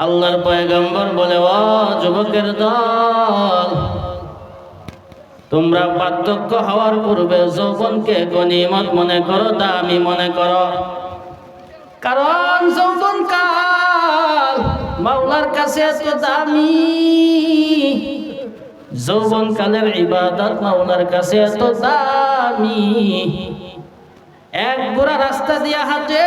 আল্লাহর পয়গম্বর বলে, ও যুবকের দল, তোমরা বার্ধক্য হওয়ার পূর্বে যৌবনকে গনিমত মনে করো, দামি মনে করো। কারণ যৌবনকাল মাওলার কাছে এত দামি, যৌবনকালের ইবাদত মাওলার কাছে এত দামি। এক বুড়া রাস্তা দিয়া হাঁটে,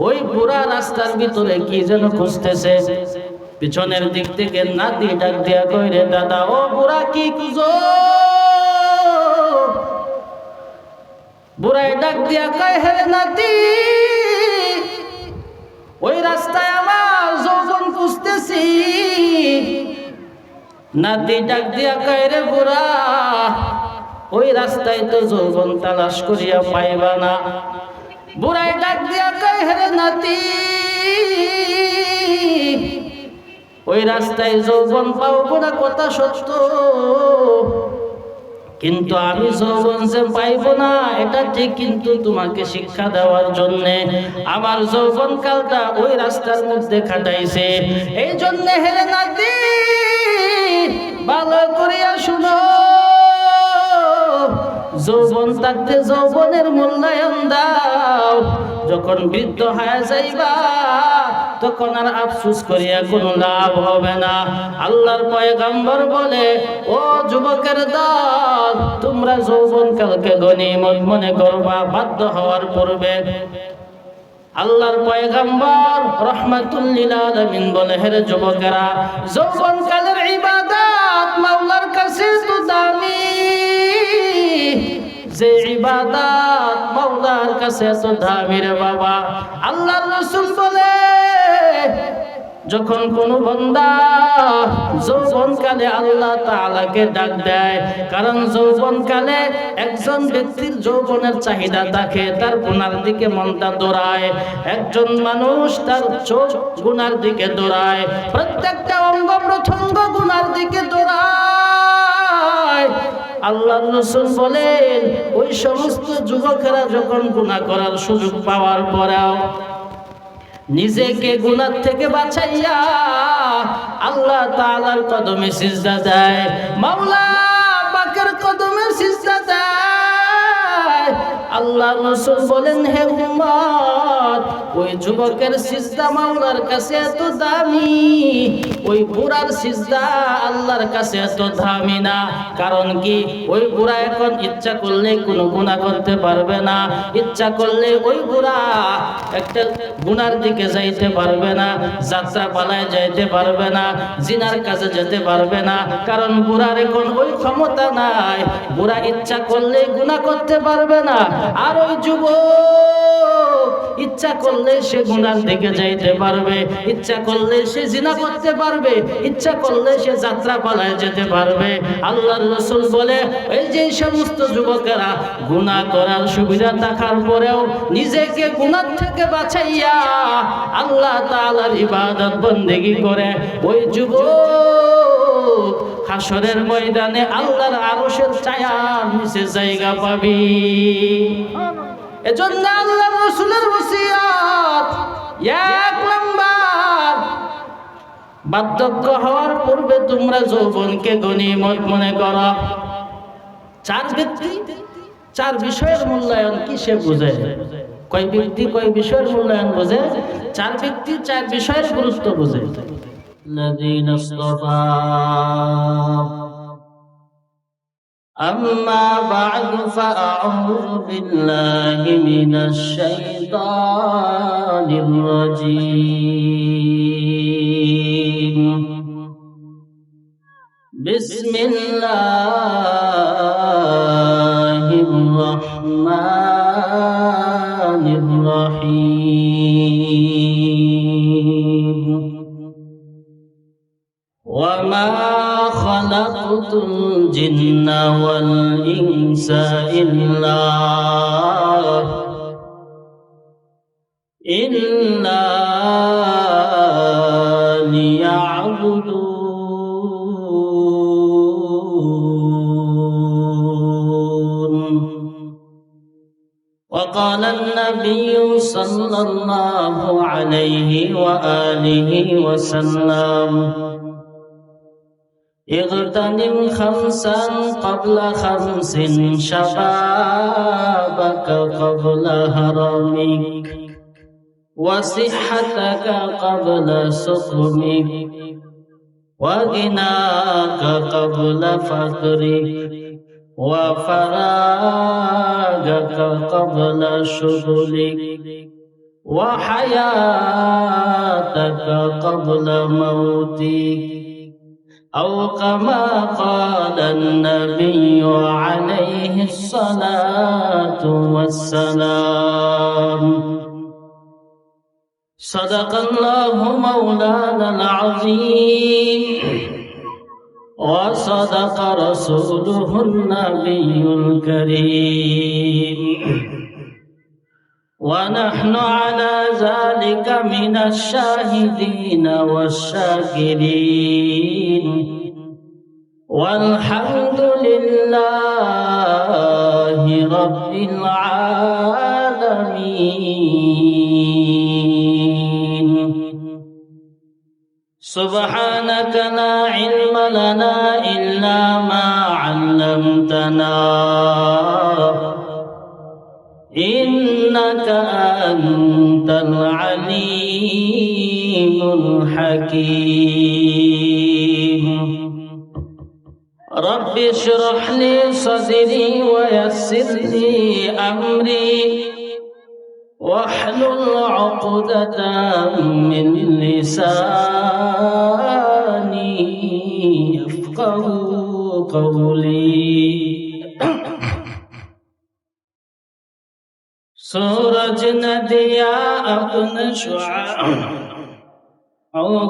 ওই বুড়া রাস্তার ভিতরে কি যেন খুঁজতেছে। পিছনের দিক থেকে নাতি ডাক দিয়া কইরে, দাদা ও বুড়া কি খুঁজো? বুড়াই ডাক দিয়া কয়, হে নাতি, ওই রাস্তায় আমার যৌবন খুঁজতেছি। নাতি ডাক দিয়া কয়, রে বুড়া, ওই রাস্তায় তো যৌবন তালাশ করিয়া পাইবা না। বুড়াই ডাক দিয়া কয়, হে নাতি, ওই রাস্তায় যৌবন পাবো না কথা সত্য, কিন্তু আমি যৌবন যে পাইব না এটা ঠিক, কিন্তু তোমাকে শিক্ষা দেওয়ার জন্য আমার যৌবন কালটা ওই রাস্তার মধ্যে কাটাইছে। এই জন্য হে নাতি, ভালো করিয়া শুনো, যৌবন থাকতে যৌবনের মূল্যায়ন দাও। যখন বৃদ্ধ হয়ে যাইবা তখন আর আফসোস করিয়া কোনো লাভ হবে না। আল্লাহর পয়গম্বর বলে, ও যুবকের দল, তোমরা যৌবন কালকে গনিমত মনে করবা বাধ্য হওয়ার পূর্বে। আল্লাহর পয়গম্বর রাহমাতুল লিল আলামিন বলে, হে যুবকেরা, যৌবন কালের ইবাদত মাওলার কাছে তো দামি, যে ইবাদত মাওলার কাছে তো দামি রে বাবা। আল্লাহর রাসূল বলে, যখন কোন বান্দা যৌবনকালে আল্লাহ তাআলাকে ডাক দেয়, কারণ যৌবনকালে একজন ব্যক্তির যৌবনের চাহিদা থাকে, তার গুনার দিকে মনটা দৌড়ায়। একজন মানুষ তার চোখ গুনার দিকে দৌড়ায়, প্রত্যেকটা অঙ্গ প্রত্যঙ্গ গুনার দিকে দৌড়ায়। আল্লাহর রাসূল বলেন, ওই সমস্ত যুবকেরা যখন গুনাহ করার সুযোগ পাওয়ার পরেও নিজেকে গুনাহ থেকে বাঁচাইয়া আল্লাহ তাআলার কদমে সিজদা দেয়, মাওলা পাকের কদমে সিজদা দেয়। আল্লাহর রাসূল বলেন, হে উম্মত, ওই যুবকের সিজদা মাওলার কাছে এত দামি, ওই বুড়ার সিজদা আল্লাহর কাছে এত দামি না। কারণ কি, ওই বুড়া এখন ইচ্ছা করলে কোনো গুনাহ করতে পারবে না, ইচ্ছা করলে ওই বুড়া একটা গুনার দিকে যাইতে পারবে না, যাত্রা পালায় যাইতে পারবে না, জিনার কাছে যেতে পারবে না। কারণ বুড়ার এখন ওই ক্ষমতা নাই, বুড়া ইচ্ছা করলে গুনাহ করতে পারবে না। আর ওই যুবক ইচ্ছা করলে সে গুনার দিকে যাইতে পারবে, ইচ্ছা করলে সে জিনা করতে পারবে, ইচ্ছা করলে সে যাত্রা পালায় যেতে পারবে। আল্লাহর রাসূল বলে, এই যে সমস্ত যুবকেরা গুনাহ করার সুবিধা থাকার পরেও নিজেকে গুনাহ থেকে বাঁচাইয়া আল্লাহ তাআলার ইবাদত বন্দেগী করে, ওই যুবক হাসরের ময়দানে আল্লাহর আরশের ছায়ার নিচে জায়গা পাবি। এজন্য আল্লাহর রাসূলের ওসিয়ত, এক নাম্বার, বার্ধক্য হওয়ার পূর্বে তোমরা যৌবনকে গনিমত মনে করো। চার ব্যক্তি চার বিষয়ের মূল্যায়ন কি সে বুঝে? কয় ব্যক্তি কয় বিষয়ের মূল্যায়ন বুঝে? চার ব্যক্তি চার বিষয়ের গুরুত্ব বুঝে। الذين اصطفى أما بعد فأعوذ بالله من الشيطان الرجيم بسم الله الرحمن الرحيم وما خلقت الجن والإنس إلا ليعبدون وقال النبي صلى الله عليه وآله وسلم اغتنم خمسا قبل خمس شبابك قبل هرمك وصحتك قبل سقمك وغناك قبل فقرك وفراغك قبل شغلك وحياتك قبل موتك أو كما قال النبي عليه الصلاة والسلام صدق الله مولانا العظيم وصدق رسوله النبي الكريم ونحن على ذلك من الشاهدين والشاكرين والحمد لله رب العالمين سبحانك لا علم لنا إلا ما علمتنا إنك أنت العليم الحكيم رب اشرح لي صدري ويسر لي أمري واحلل عقدة من لساني يفقه قولي सूरज न दिया अपने शुआओं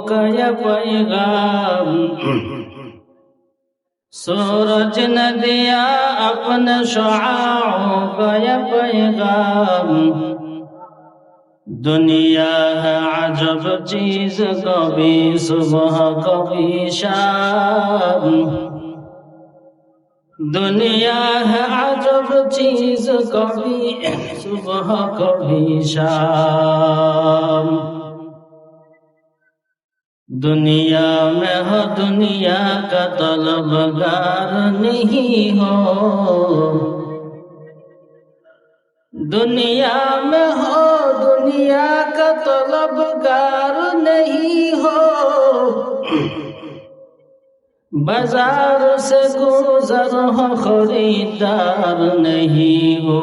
का ये पैगाम सूरज न दिया अपने शुआओं का ये पैगाम दुनिया है अजब चीज कभी सुबह कभी शाम दुनिया है अजब चीज कभी सुबह कभी शाम दुनिया में हो दुनिया का तलबगार नहीं हो दुनिया में हो दुनिया का तलबगार नहीं हो बाजार से गुजर हो खरीदार नहीं हो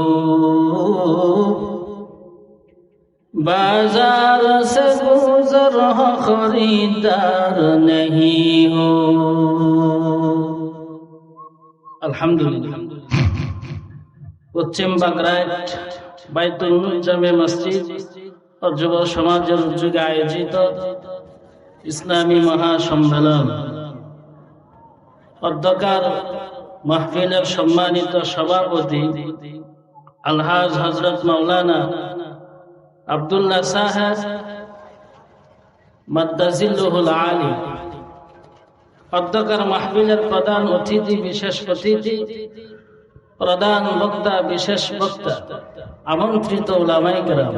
बाजार से गुजर हो खरीदार नहीं हो अल्हम्दुलिल्लाह पश्चिम बागरात বাইতুল জামে মসজিদ ও যুব সমাজের উদ্যোগে আয়োজিত ইসলামী মহাসম্মেলন অধ্যকার মাহফিলের সম্মানিত সভাপতি আলহাজ হযরত মাওলানা আব্দুল্লাহ সাহেব মাদ্দাজিল্লুহুল আলী অধ্যকার মাহফিলের প্রধান অতিথি বিশেষ অতিথি প্রধান বক্তা বিশেষ বক্তা আমন্ত্রিত উলামায়ে কেরাম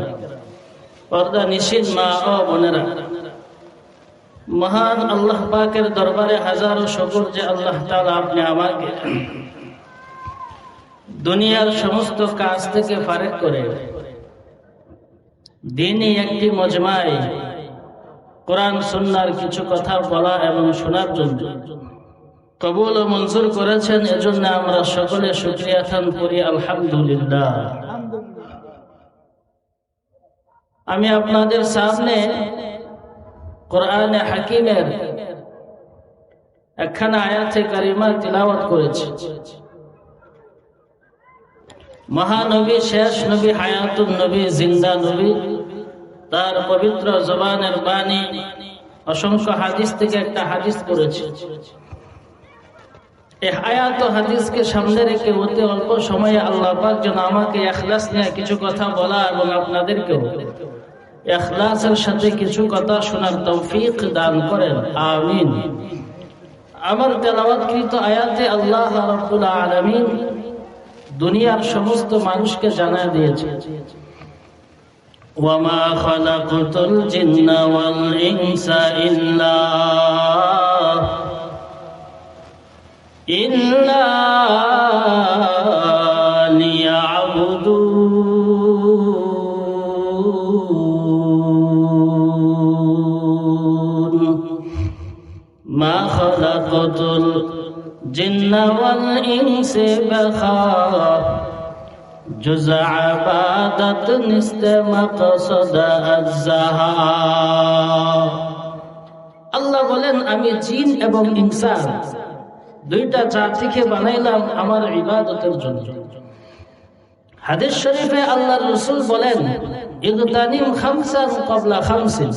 পর্দা নিশিন মা ও বোনেরা মহান আল্লাহ পাকের দরবারে হাজারো শুকর যে আল্লাহ তাআলা আপনি আমাকে দুনিয়ার সমস্ত কাজ থেকে ফারেক করে দিনই একটি মজমায় কোরআন সুন্নাহর কিছু কথা বলা এবং শোনার জন্য কবুল ও মঞ্জুর করেছেন এজন্য আমরা সকলে শুকরিয়া আদান করি আলহামদুলিল্লাহ আমি আপনাদের সামনে কোরআনে হাকিমের একখানা আয়াতে কারিমা তিলাওয়াত করেছি মহানবী শেষ নবী হায়াতুন নবী জিন্দা নবী তার পবিত্র জবানের বাণী অসংখ্য হাদিস থেকে একটা হাদিস করেছি এই আয়াত ও হাদিসকে সামনে রেখে অতি অল্প সময়ে আল্লাহ পাক যেন আমাকে ইখলাস নিয়ে কিছু কথা বলা এবং আপনাদেরকেও ইখলাসের সাথে কিছু কথা শোনার তৌফিক দান করেন আমিন আমার তেলাওয়াতকৃত আয়াতে আল্লাহ রাব্বুল আলামিন দুনিয়ার সমস্ত মানুষকে জানায় দিয়েছে وما خلقت الجن والإنس إلا ليعبدون ما خلقت الجن والإنس جز عبادت نست مقصد الزها আল্লাহ বলেন আমি জিন এবং ইনসান দুইটা জাতিকে বানাইলাম আমার ইবাদতের জন্য। হাদিস শরীফে আল্লাহর রাসূল বলেন ইগতানিম খামসান ক্বাবলা খামসিন,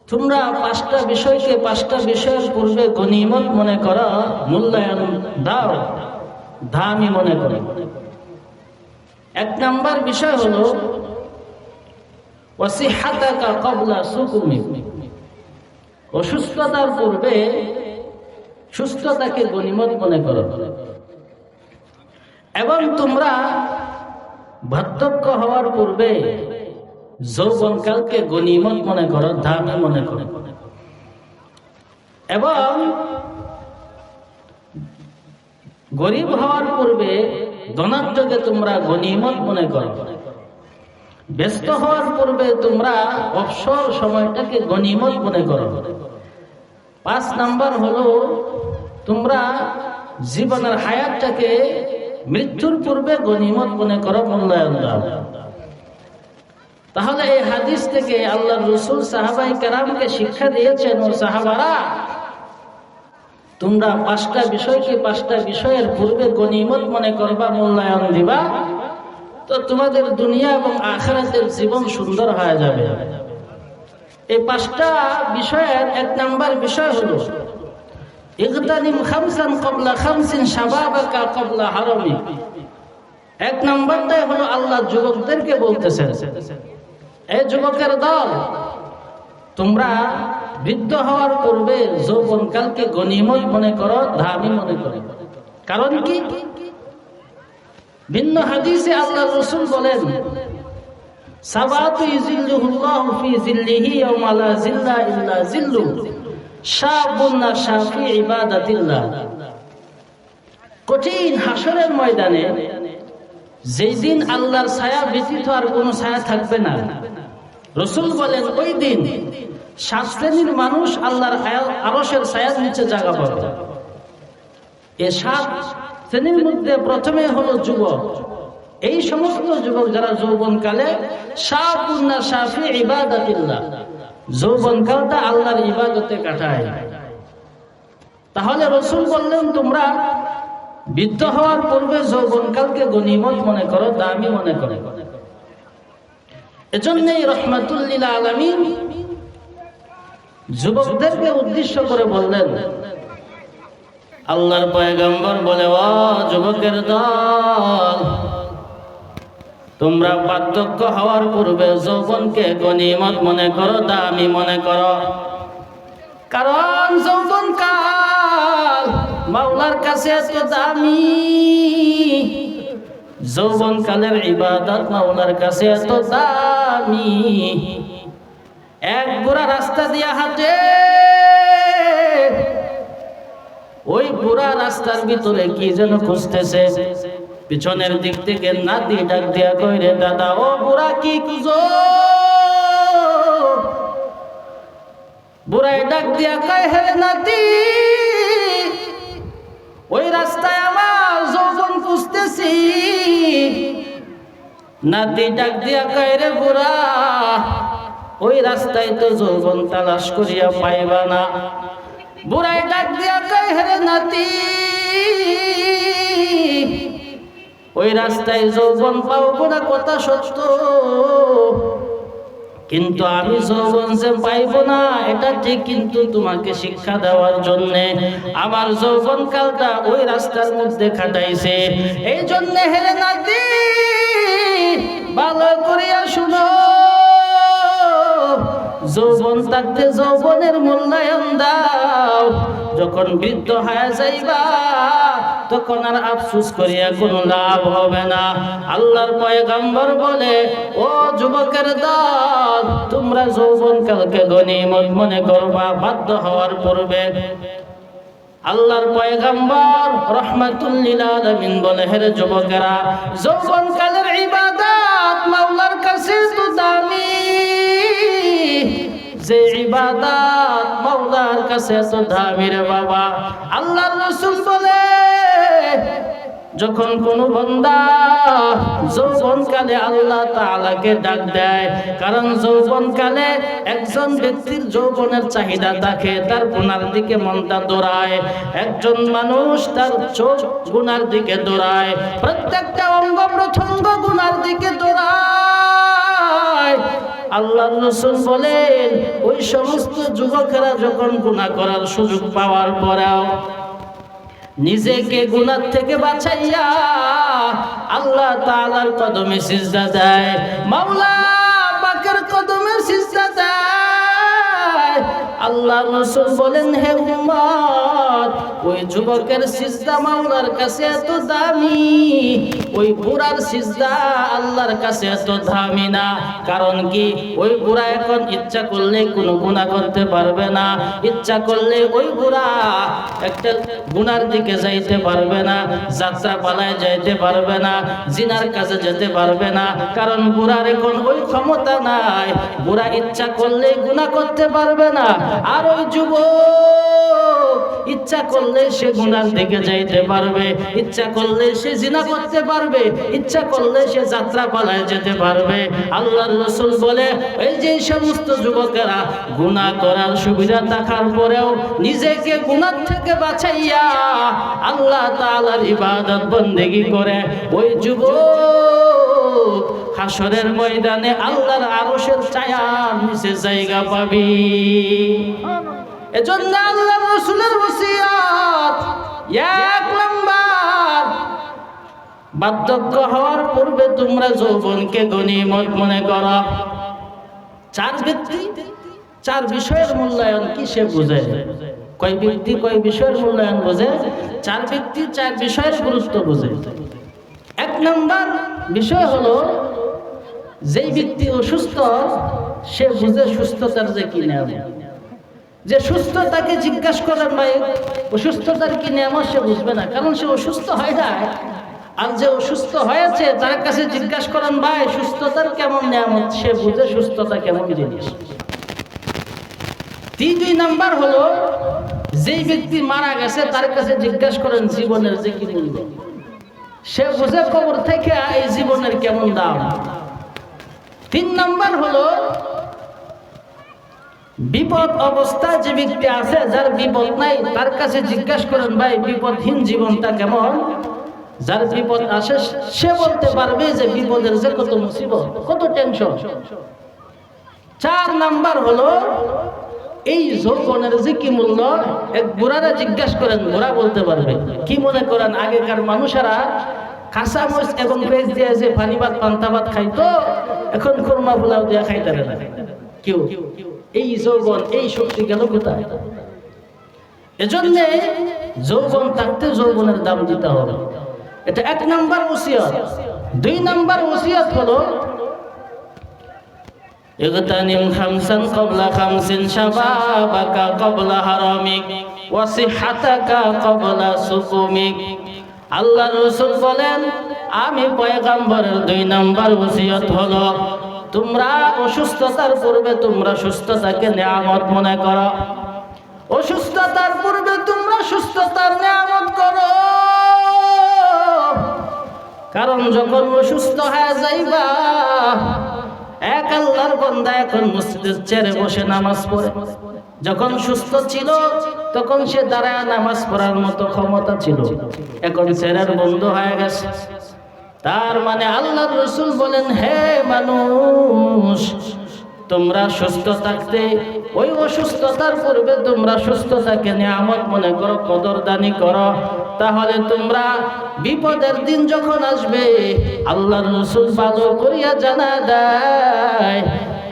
তোমরা পাঁচটা বিষয়কে পাঁচটা বিষয়ের পূর্বে গনিমত মনে করো, মূল্যায়ন দাও, দামি মনে করো। এক নাম্বার বিষয় হলো ওয়াসিহাতাকা ক্বাবলা সুকুমিক, অসুস্থতার পূর্বে সুস্থতাকে গনিমত মনে করো। এবং তোমরা বার্ধক্য হওয়ার পূর্বে যৌবনকালকে গনিমত মনে করো, দামি মনে করো। এবং গরিব হওয়ার পূর্বে ধনাঢ্যকে তোমরা গনিমত মনে করো। ব্যস্ত হওয়ার পূর্বে তোমরা অবসর সময়টাকে গনিমত মনে করো। 5 নাম্বার হলো তোমরা জীবনের হায়াতটাকে মৃত্যুর পূর্বে গনিমত মনে করো, মূল্যায়ন দাও। তাহলে এই হাদিস থেকে আল্লাহর রাসূল সাহাবায়ে কেরামকে শিক্ষা দিয়েছেন, ও সাহাবারা তোমরা পাঁচটা বিষয়কে পাঁচটা বিষয়ের পূর্বে গনিমত মনে করবা, মূল্যায়ন দিবা, তো তোমাদের দুনিয়া এবং আখিরাতের জীবন সুন্দর হয়ে যাবে। এই পাঁচটা বিষয়ের এক নাম্বার বিষয় হলো ইগতানিম খামসান ক্বাবলা খামসিন শাবাবাকা ক্বাবলা হারামিক। এক নাম্বারটাই হলো আল্লাহ যুবকদেরকে বলতেছেন, এই যুবকের দল, তোমরা বৃদ্ধ হওয়ার পূর্বে যৌবনকালকে গনিমত মনে করো, দামি মনে করো। কারণ কি? ভিন্ন হাদিসে আল্লাহ রাসূল বলেন সাবাতু ইযিল্লুহুল্লাহু ফি যিল্লিহি ইয়াওমা লা যিল্লা ইল্লা যিল্লু শাবুন নাশা ফি ইবাদাতিল্লাহ। কঠিন হাসরের ময়দানে যেই দিন আল্লাহর ছায়া ব্যতীত আর কোনো ছায়া থাকবে না, রাসূল বলেন ওই দিন 7 শ্রেণীর মানুষ আল্লাহর আরশের ছায়ার নিচে জায়গা পাবে। এই 7 শ্রেণীর মধ্যে প্রথমে হলো যুবক। এই সমস্ত যুবক যারা যৌবনকালে শাবুন নাশা ফি ইবাদাতিল্লাহ, যৌবনকালটা আল্লাহর ইবাদতে কাটায়। তাহলে রাসূল বললেন তোমরা বৃদ্ধ হওয়ার পূর্বে যৌবনকালকে গনিমত মনে করো, দামি মনে করো। এজন্যই রাহমাতুল লিল আলামিন যুবকদেরকে উদ্দেশ্য করে বললেন, আল্লাহর পয়গম্বর বলে, ও যুবকের দল, তোমরা বার্ধক্য হওয়ার পূর্বে যৌবনকে গনিমত মনে করো, দামি মনে করো। কারণ যৌবনকাল মাওলার কাছে এত দামি, যৌবনকালের ইবাদত মাওলার কাছে এত দামি। এক বুড়া রাস্তা দিয়া হাঁটে, ওই বুড়া রাস্তার ভিতরে কি যেন খুঁজতেছে। পিছনের দিক থেকে নাতি ডাক দিয়া কই, রে দাদা, ও বুড়া কি খুঁজো? বুড়াই ডাক দিয়া কয়, হে নাতি, ওই রাস্তায় আমার যৌবন খুঁজতেছি। নাতি ডাক দিয়া কয়, রে বুড়া, ওই রাস্তায় তো যৌবন তালাশ করিয়া পাইবা না। বুড়াই ডাক দিয়া কয়, হে নাতি, ওই রাস্তায় যৌবন পাবো না কথা সত্য, কিন্তু আমি যৌবন যে পাইব না এটা ঠিক, কিন্তু তোমাকে শিক্ষা দেওয়ার জন্য আমার যৌবন কালটা ওই রাস্তার মধ্যে কাটাইছে। এই জন্য হে নাতি, ভালো করিয়া শুনো, যৌবন থাকতে যৌবনের মূল্যায়ন দাও, যখন বৃদ্ধ হয়ে যাইবা তখন আর আফসোস করিয়া কোনো লাভ হবে না। আল্লাহর পয়গম্বর বলে, ও যুবকের দল, তোমরা যৌবনকালকে গনিমত মনে করবা বাধ্য হওয়ার পূর্বে। আল্লাহর পয়গম্বর রাহমাতুল লিল আলামিন বলে, হে যুবকেরা, যৌবনকালের ইবাদত মাওলার কাছে তো দামি, যে ইবাদত মাওলার কাছে তো দামি রে বাবা। আল্লাহর রাসূল বলে, যখন কোন বান্দা যৌবনকালে আল্লাহ তাআলাকে ডাক দেয়, কারণ যৌবনকালে একজন ব্যক্তির যৌবনের চাহিদা থাকে, তার গুনার দিকে মনটা দৌড়ায়। একজন মানুষ তার চোখ গুনার দিকে দৌড়ায়, প্রত্যেকটা অঙ্গ প্রত্যঙ্গ গুনার দিকে দৌড়ায়। আল্লাহর রাসূল বলেন, ওই সমস্ত যুবকেরা যখন গুনাহ করার সুযোগ পাওয়ার পরেও নিজেকে গুনাহ থেকে বাঁচাইয়া আল্লাহ তাআলার কদমে সিজদা দেয়, মাওলা পাকের কদমে সিজদা দেয়। আল্লাহর রাসূল বলেন, হে উম্মত, ওই যুবকের সিজদা মাওলার কাছে এত দামি, ওই বুড়ার সিজদা আল্লাহর কাছে এত দামি না। কারণ কি, ওই বুড়া এখন ইচ্ছা করলে কোনো গুনাহ করতে পারবে না, ইচ্ছা করলে ওই বুড়া একটা গুনার দিকে যাইতে পারবে না, যাত্রা পালায় যাইতে পারবে না, জিনার কাছে যেতে পারবে না, কারণ বুড়ার এখন ওই ক্ষমতা নাই। বুড়া ইচ্ছা করলে গুনাহ করতে পারবে না, আর ওই যুবক ইচ্ছা করলে সে গুনার দিকে যাইতে পারবে, ইচ্ছা করলে সে জিনা করতে পারবে, ইচ্ছা করলে সে যাত্রা পালায় যেতে পারবে। আল্লাহর রাসূল বলে, এই যে সমস্ত যুবকেরা গুনাহ করার সুবিধা থাকার পরেও নিজেকে গুনাহ থেকে বাঁচাইয়া আল্লাহ তাআলার ইবাদত বন্দেগী করে, ওই যুবক হাসরের ময়দানে আল্লাহর আরশের ছায়ার নিচে জায়গা পাবি। এজন্য আল্লাহর রাসূলের ওসিয়ত, এক নাম্বার, বার্ধক্য হওয়ার পূর্বে তোমরা যৌবনকে গনিমত মনে করো। চার ব্যক্তি চার বিষয়ের মূল্যায়ন কি সে বুঝে? কয় ব্যক্তি কয় বিষয়ের মূল্যায়ন বোঝে? চার ব্যক্তি চার বিষয়ের গুরুত্ব বোঝে। এক নাম্বার বিষয় হলো, যেই ব্যক্তি অসুস্থ সে বুঝে সুস্থতার যে কি নিয়ামত। যে সুস্থ তাকে জিজ্ঞাসা করেন, ভাই অসুস্থতার কি নিয়ামত, সে বুঝবে না, কারণ সে অসুস্থ হয় না। আর যে অসুস্থ হয়েছে তার কাছে জিজ্ঞাসা করেন, ভাই সুস্থতার কেমন নিয়ামত, সে বুঝে সুস্থতা কেমন জিনিস। দুই নাম্বার হলো, যেই ব্যক্তি মারা গেছে তার কাছে জিজ্ঞাসা করেন জীবনের যে কি মূল্য, সে বুঝে কবর থেকে এই জীবনের কেমন দাম। তিন নাম্বার হলো, বিপদ অবস্থায় যে ব্যক্তি আছে, যার বিপদ নাই, তার কাছে জিজ্ঞাসা করেন, ভাই বিপদহীন জীবনটা কেমন। যার বিপদ আসে সে বলতে পারবে যে বিপদের যে কত মুসিবত, কত টেনশন। চার নাম্বার হলো, এই যৌবনের যে কি মূল্য, এক বুড়ারা জিজ্ঞাসা করেন, বুড়া বলতে পারবে। কি মনে করেন, আগেকার মানুষেরা কাঁচামরিচ এবং পেঁয়াজ দিয়ে যে পানি ভাত পান্তা ভাত খাইতো, এখন খুরমা পোলাও দিয়ে খাইতে না কেউ। এই যৌবন, এই শক্তি গেল কোথায়? এজন্য যৌবন থাকতে যৌবনের দাম দিতে হবে, এটা এক নাম্বার ওসিয়ত। দুই নাম্বার ওসিয়ত হলো, ইগতানিম খামসান ক্বাবলা খামসিন, শাবাবাকা ক্বাবলা হারামিক, ওয়া সিহহাতাকা ক্বাবলা সুকুমিক। আল্লাহর রাসূল বলেন, আমি পয়গম্বরের দুই নাম্বার ওসিয়ত হলো, তোমরা অসুস্থতার পূর্বে তোমরা সুস্থতাকে নিয়ামত মনে করো। অসুস্থতার পূর্বে তোমরা সুস্থতার নিয়ামত করো, কারণ যখন অসুস্থ হয়ে যাইবা, এক আল্লাহর বান্দা এখন মসজিদের চেয়ারে বসে নামাজ পড়ে, যখন সুস্থ ছিল তখন সে দাঁড়ায় নামাজ পড়ার মতো ক্ষমতা ছিল, এখন চেয়ারের বন্ধ হয়ে গেছে। তার মানে আল্লাহর রাসূল বলেন, হে মানুষ, তোমরা সুস্থ থাকতে ওই অসুস্থতার পূর্বে তোমরা সুস্থতাকে নিয়ামত মনে করো, কদরদানি করো, তাহলে তোমরা বিপদের দিন যখন আসবে, আল্লাহর রাসূল ভালো করিয়া জানা দেয়,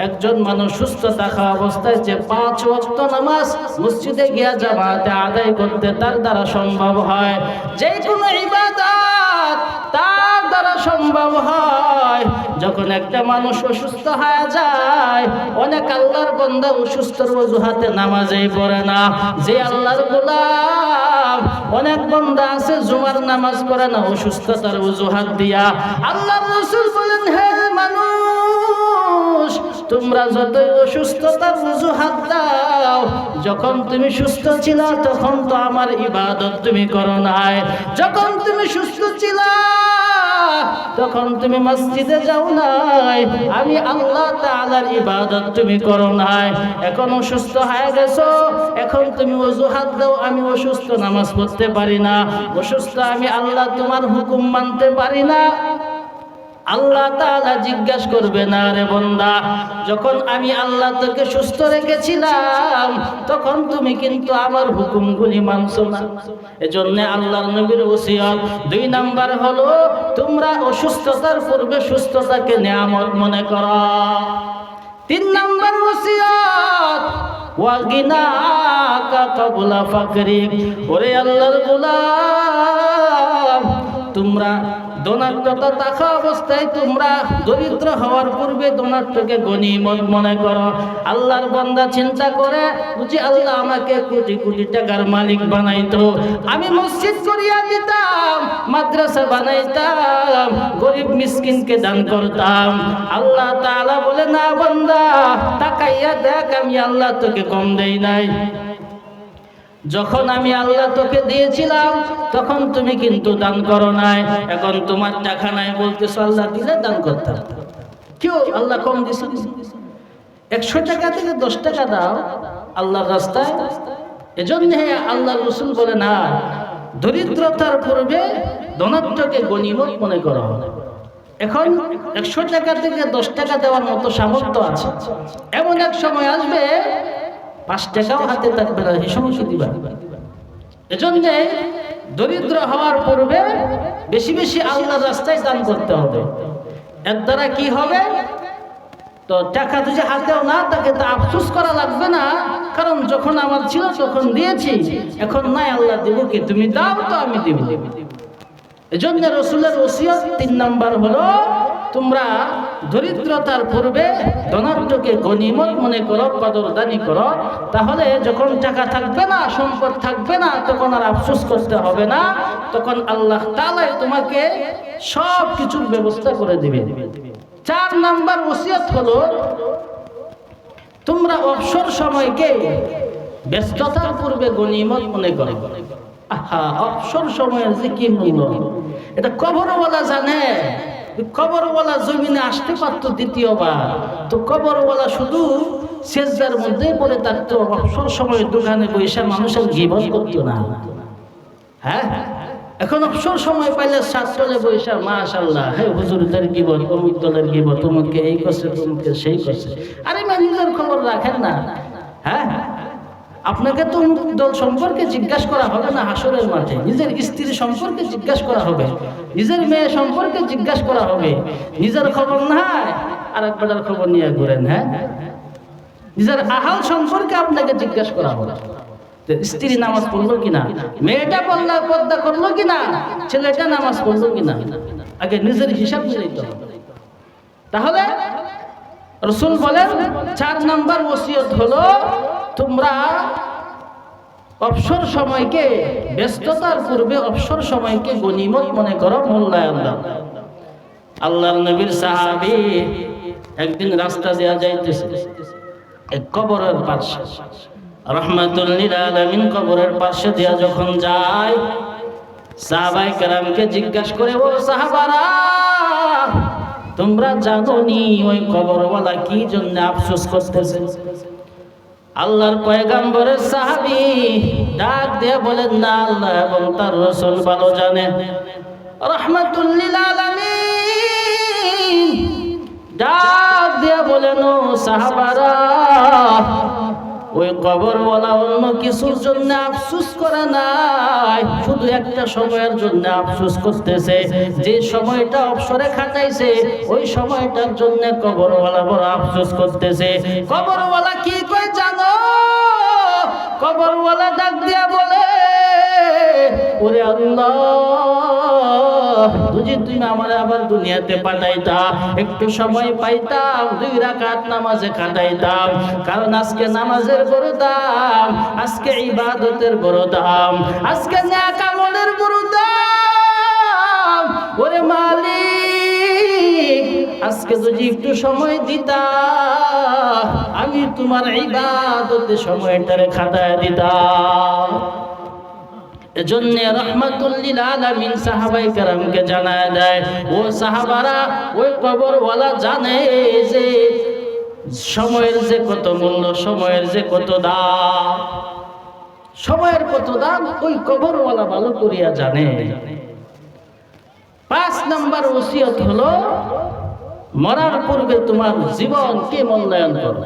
একজন মানুষ সুস্থ থাকা অবস্থায় যে 5 ওয়াক্ত নামাজ মসজিদে গিয়া জামাতে আদায় করতে তার দ্বারা সম্ভব হয়, যে কোনো ইবাদত তার দ্বারা সম্ভব হয়। যখন একটা মানুষ অসুস্থ হয়ে যায়, অনেক আল্লাহর বান্দা অসুস্থর অজুহাতে নামাজেই পড়ে না। যে আল্লাহর গোলাম অনেক বান্দা আছে জুমার নামাজ পড়ে না অসুস্থতার অজুহাত দিয়া। আল্লাহর রাসূল বলেন, হে মানুষ, তোমরা যতই অসুস্থতার অজুহাত দাও, যখন তুমি সুস্থ ছিলা তখন তো আমার ইবাদত তুমি করো নাই। যখন তুমি সুস্থ ছিলা তখন তুমি মসজিদে যাও নাই, আমি আল্লাহ তাআলার ইবাদত তুমি করো নাই। এখন অসুস্থ হয়ে গেছো, এখন তুমি অজুহাত দাও আমি অসুস্থ নামাজ পড়তে পারি না, অসুস্থ আমি আল্লাহ তোমার হুকুম মানতে পারি না। আল্লাহ তাআলা জিজ্ঞাসা করবে, না রে বান্দা, যখন আমি আল্লাহ তোকে সুস্থ রেখেছিলাম তখন তুমি কিন্তু আমার হুকুমগুলি মানছো না। এজন্য আল্লাহর নবীর ওসিয়ত 2 নাম্বার হলো, তোমরা অসুস্থতার পূর্বে সুস্থতাকে নিয়ামত মনে করো। 3 নাম্বার ওসিয়ত, ওয়া গিনাকা কাবলা ফাকরিক। ওরে আল্লাহর গোলাম, তোমরা ধনাঢ্যতা থাকা অবস্থায় তোমরা দরিদ্র হওয়ার পূর্বে ধনাঢ্যকে গনিমত মনে করো। আল্লাহর বান্দা চিন্তা করে, বুঝি আল্লাহ আমাকে কোটি কোটি টাকার মালিক বানাইতো, আমি মসজিদ করিয়া দিতাম, মাদ্রাসা বানাইতাম, গরিব মিসকিনকে দান করতাম। আল্লাহ তাআলা বলে, না বান্দা, তাকাইয়া দেখ আমি আল্লাহ তোকে কম দেই নাই। যখন আমি আল্লাহ তোকে দিয়েছিলাম তখন তুমি কিন্তু দান করো নাই। এখন তোমার টাকা নাই বলতেছো আল্লাহ দিলে দান করতাম, কেউ আল্লাহ কম দিছে? 100 টাকা থেকে 10 টাকা দাও আল্লাহর রাস্তায়। এজন্য আল্লাহ রাসূল বলে, না, দরিদ্রতার পূর্বে ধনাঢ্যকে গনিমত মনে করো। এখন 100 টাকা থেকে 10 টাকা দেওয়ার মতো সামর্থ্য আছে, এমন এক সময় আসবে 5 টাকাও হাতে থাকবে না, এই সমস্যা দিবা। এজন্য দরিদ্র হওয়ার পূর্বে বেশি বেশি আল্লাহর রাস্তায় দান করতে হবে। এর দ্বারা কি হবে, তো টাকা যদি হাতেও না থাকে তা আফসোস করা লাগবে না, কারণ যখন আমার ছিল তখন দিয়েছি, এখন নাই আল্লাহ দিব কি, তুমি দাও তো আমি দিব। এজন্য রাসূলের ওসিয়ত 3 নাম্বার হলো, তোমরা দরিদ্রতার পূর্বে ধনাঢ্যকে গনিমত মনে করো, কদরদানি করো। তাহলে যখন টাকা থাকবে না, সম্পদ থাকবে না, তখন আর আফসোস করতে হবে না, তখন আল্লাহ তাআলা তোমাকে সব কিছুর ব্যবস্থা করে দিবে। 4 নাম্বার ওসিয়ত হলো, তোমরা অবসর সময়কে ব্যস্ততার পূর্বে গনিমত মনে করো। আহা, অবসর সময়ের যে কি মূল্য, এটা কবরওয়ালা জানে। কবরওয়ালা জমিনে আসতে পারতো দ্বিতীয়বার, তো কবরওয়ালা শুধু সেজদার মধ্যে পড়ে থাকতো, অবসর সময় দোকানে বসে মানুষের গীবত করতো না। হ্যাঁ, এখন অবসর সময় পাইলে ছাত্রলে বসে মাশাআল্লাহ, হে হুজুরদের গীবত, অমুক দলের গীবত, তোমাকে এই করছে, তোমাকে সেই করছে। আরে নিজের খবর রাখেন না। হ্যাঁ, আপনাকে তো দল সম্পর্কে জিজ্ঞাসা করা হবে না হাসরের মাঠে, নিজের স্ত্রী সম্পর্কে জিজ্ঞাসা করা হবে, নিজের মেয়ে সম্পর্কে জিজ্ঞাসা করা হবে। নিজের খবর নাই আর একবার খবর নিয়ে ঘুরেন। হ্যাঁ, নিজের আহাল সম্পর্কে আপনাকে জিজ্ঞাসা করা হবে, স্ত্রী নামাজ পড়লো কিনা, মেয়েটা পর্দা করলো কিনা, ছেলেটা নামাজ পড়লো কিনা, আগে নিজের হিসাব নিতে হবে। তাহলে রাসূল বলেন 4 নাম্বার ওসিয়ত হলো, তোমরা অবসর সময়কে, ব্যস্ততার পূর্বে অবসর সময়কে গনিমত মনে করো, মূল্যায়ন দাও। আল্লাহর নবীর সাহাবী একদিন রাস্তা দেয়া যাইতেছে, এক কবরের পাশে, রাহমাতুল লিল আলামিন কবরের পাশে দিয়া যখন যায়, সাহাবায়ে কেরামকে জিজ্ঞাসা করে, ও সাহাবারা, তোমরা জানো নি ওই কবরওয়ালা কি জন্য আফসোস করতেছে? আল্লাহর পয়গম্বরের সাহাবী ডাক দিয়ে বলেন, না, আল্লাহ এবং তার রাসূল ভালো জানে। রাহমাতুল লিল আলামিন ডাক দিয়ে বলেন, ও সাহাবারা, ওই কবরওয়ালা অন্য কিছুর জন্য আফসোস করে নাই, শুধু একটা সময়ের জন্য আফসোস করতেছে। যে সময়টা অবসরে খাটাইছে ওই সময়টার জন্য কবরওয়ালা বড় আফসোস করতেছে। কবরওয়ালা কি কয় জানো? কবরওয়ালা ডাক দিয়া বলে, ওরে আল্লাহ, যদি তুমি আমার আবার দুনিয়াতে পাঠাইতা, একটু সময় পাইতাম, 2 রাকাত নামাজে কাটাইতাম। কারণ আজকে নামাজের বড় দাম, আজকে ইবাদতের বড় দাম, আজকে নেক আমলের বড় দাম। ওরে মালিক, আজকে যদি একটু সময় দিতা, আমি তোমার ইবাদতে সময়টারে খাটায় দিতাম। এজন্য রাহমাতুল লিল আলামিন সাহাবায়ে কেরামকে জানায় দেয়, ও সাহাবারা, ওই কবরওয়ালা জানে যে সময়ের যে কত মূল্য, সময়ের যে কত দাম, সময়ের কত দাম ওই কবরওয়ালা ভালো করিয়া জানে। 5 নাম্বার ওসিয়ত হলো, মরার পূর্বে তোমার জীবনকে মূল্যায়ন করো।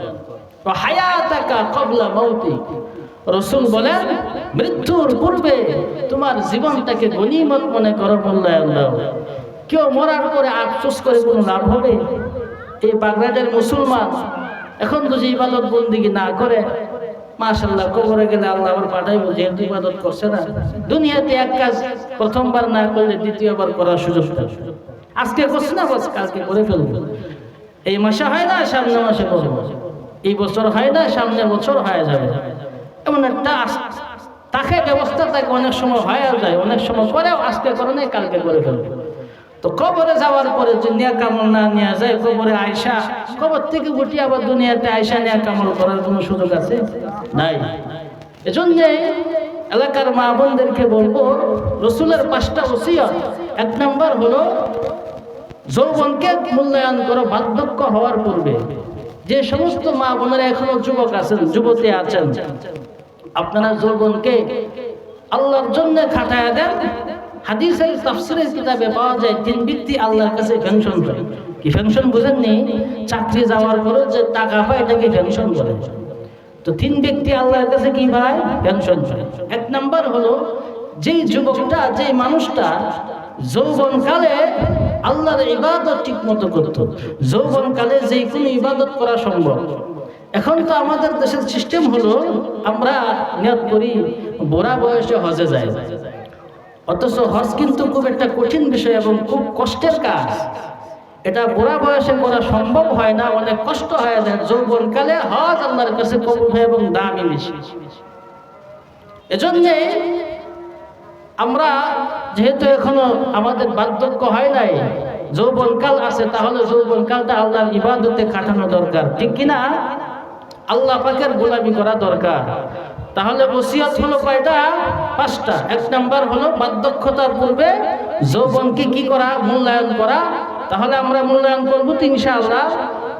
হায়াতাকা ক্বাবলা মাউতিক, রাসূল বলেন মৃত্যুর পূর্বে তোমার জীবনটাকে গনিমত মনে করো, মূল্যায়ন দাও। কেউ মরার পরে আফসোস করে কোনো লাভ হবে? এই বাগদাদের মুসলমান এখন যদি ইবাদত বন্দিগি না করে, মাশাআল্লাহ, কবরে গেলে আল্লাহ আবার পাঠাইবো, যেহেতু ইবাদত করছে না। দুনিয়াতে এক কাজ প্রথমবার না করলে দ্বিতীয়বার করার সুযোগ থাকে। আজকে করছে না, বস কালকে করে ফেলবো। এই মাসে হয় না, সামনে মাসে করবো। এই বছর হয় না, সামনে বছর হয়ে যাবে। এমন একটা তাকে ব্যবস্থা থাকে, অনেক সময় হয়ে যায়, অনেক সময় পরেও আজকে করে নাই, কালকে করে ফেলবে। তো কবরে যাওয়ার পরে যে নেক আমল না নেওয়া যায়, কবরে আয়সা, কবর থেকে উঠে আবার দুনিয়াতে আয়সা নেক আমল করার কোনো সুযোগ আছে? নাই। এজন্য এলাকার মা বোনদেরকে বলবো, রাসূলের 5টা ওসিয়ত। 1 নাম্বার হলো যৌবনকে মূল্যায়ন করো বার্ধক্য হওয়ার পূর্বে। যে সমস্ত মা বোনেরা এখনো যুবক আছেন, যুবতী আছেন, আপনারা যৌবনকে আল্লাহর জন্য খাটায়া দেন। হাদিসের তাফসীরের কিতাবে পাওয়া যায় 3 ব্যক্তি আল্লাহর কাছে পেনশন পায়। কি পেনশন বুঝেননি? চাকরি যাওয়ার পরে যে টাকা পায় এটাকে পেনশন বলে। তো 3 ব্যক্তি আল্লাহর কাছে কি পায়? পেনশন পায়। 1 নাম্বার হলো, যেই যুবকটা, যেই মানুষটা যৌবনকালে আল্লাহর ইবাদত ঠিক মতো করত। যৌবনকালে যে কোনো ইবাদত করা সম্ভব। এখন তো আমাদের দেশের সিস্টেম হলো, আমরা নিয়ত করি বুড়া বয়সে হজে যায়, অথচ হজ কিন্তু খুব একটা কঠিন বিষয় এবং খুব কষ্টের কাজ। এটা বুড়া বয়সে করা সম্ভব হয় না, অনেক কষ্ট হয়ে যায়। যৌবনকালে হজ আল্লাহর কাছে কবুল হয় এবং দামি বেশি। এজন্যে আমরা যেহেতু এখনো আমাদের বার্ধক্য হয় নাই, যৌবনকাল আছে, তাহলে যৌবনকালটা আল্লাহর ইবাদতে কাটানো দরকার, ঠিক কিনা? আল্লাহ পাকের গোলামি করা দরকার। তাহলে ওসিয়ত হলো কয়টা? 5টা। 1 নাম্বার হলো বার্ধক্যতার পূর্বে যৌবনকে কি করা? মূল্যায়ন করা। তাহলে আমরা মূল্যায়ন করবো তো ইনশাআল্লাহ।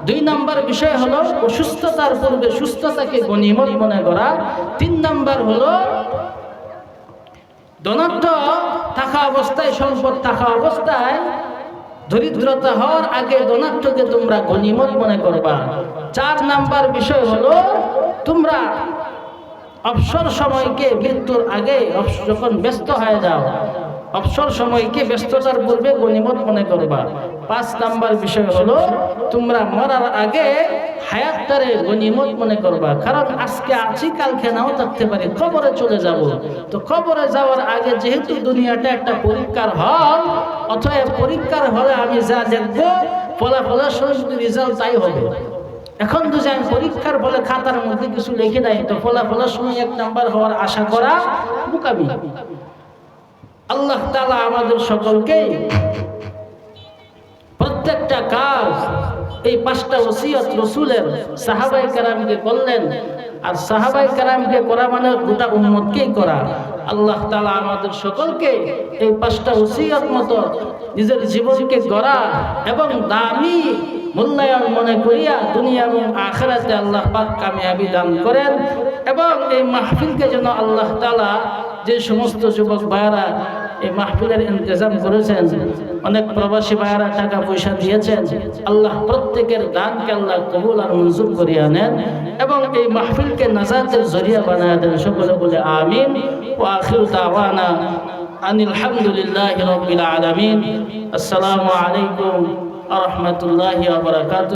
2 নাম্বার বিষয় হলো অসুস্থতার পূর্বে সুস্থতাকে গনিমত মনে করা। 3 নাম্বার হলো ধনাঢ্য থাকা অবস্থায়, সম্পদ থাকা অবস্থায় দরিদ্রতা হওয়ার আগে ধনাঢ্যকে তোমরা গনিমত মনে করবা। 4 নাম্বার বিষয় হলো তোমরা অবসর সময়কে মৃত্যুর আগে যখন ব্যস্ত হয়ে যাও, অবসর সময়কে ব্যস্ততার পূর্বে গনিমত মনে করবা। 5 নাম্বার বিষয় হলো তোমরা মরার আগে হায়াতটারে গনিমত মনে করবা। কারণ আজকে আছি, কালকে নাও থাকতে পারি, কবরে চলে যাব। তো কবরে যাওয়ার আগে যেহেতু দুনিয়াটা একটা পরীক্ষার হল, অতএব পরীক্ষার হলে আমি যা দেখবো ফলাফলের সঙ্গে রেজাল্ট তাই হবে। এখন যদি আমি পরীক্ষার বলে খাতার মধ্যে কিছু লিখে দেয়, তো ফলাফলের সময় 1 নাম্বার হওয়ার আশা করা বোকামি। আল্লাহ তাআলা আমাদের সকলকে প্রত্যেকটা কাজ, এই 5টা ওসিয়ত রাসূলের সাহাবায়ে কেরামকে করলেন। আর সাহাবায়ে কেরামকে করা মানে গোটা উম্মতকেই করা। আল্লাহ তাআলা আমাদের সকলকে এই 5টা ওসিয়ত মতো নিজের জীবনকে গড়া এবং দামি মূল্যায়ন মনে করিয়া দুনিয়া এবং আখিরাতে আল্লাহ পাক কামিয়াবি দান করেন। এবং এই মাহফিলকে যেন আল্লাহ তাআলা, যে সমস্ত যুবক ভাইরা এই মাহফিলের ইন্তজাম করেছেন, অনেক প্রবাসী ভাইয়েরা টাকা পয়সা দিয়েছেন। আল্লাহ প্রত্যেকের দানকে আল্লাহ কবুল আর মঞ্জুর করিয়া নেন এবং এই মাহফিলকে নাজাতের জরিয়া বানায় দেন। সকলে বলে আমিন। ওয়া আখিরু দাওয়ানা আনিল হামদুলিল্লাহি রাব্বিল আলামিন। আসসালামু আলাইকুম ওয়া রাহমাতুল্লাহি ওয়া বারাকাতুহু।